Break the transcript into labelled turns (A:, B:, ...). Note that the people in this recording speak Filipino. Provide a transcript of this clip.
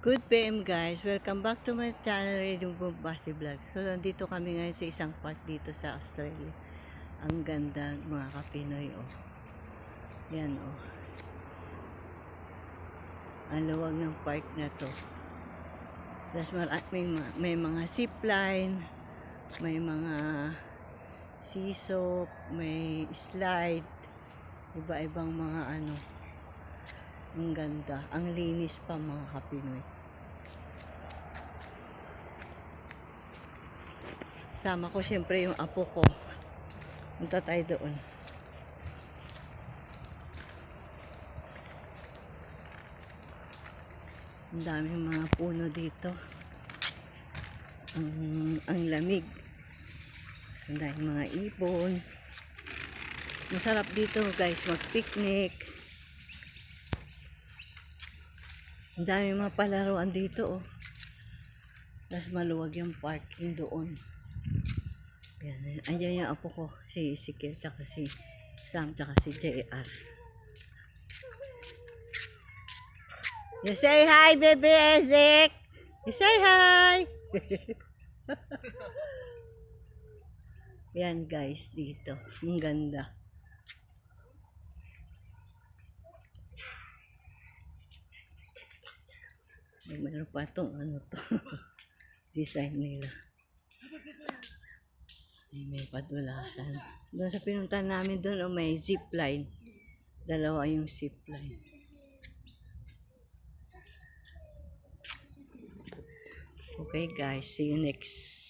A: Good PM guys, welcome back to my channel Radio Bombasi Vlogs. So nandito kami ngayon sa isang park dito sa Australia. Ang ganda mga kapinoy oh. Yan oh. Ang luwag ng park na to. Tapos may mga zipline, may mga seesaw, may slide, iba-ibang mga ano. Ang ganda, ang linis pa mga kapinoy. Sama ko siyempre yung apo ko. Punta tayo doon. Ang daming mga puno dito. Ang lamig. Ang daming mga ibon. Masarap dito guys mag-picnic. Ang daming mga palaruan dito oh. Tapos maluwag yung parking doon. Yan, ayan yung apo ko, si Ezekiel, tsaka si Sam, tsaka si JR. You say hi, baby Ezek! You say hi! Yan guys, dito. Ang ganda. Meron pa itong ano to. Design nila. May padulasan. Doon sa pinuntahan namin doon, oh, may zipline. Dalawa yung zipline. Okay guys, see you next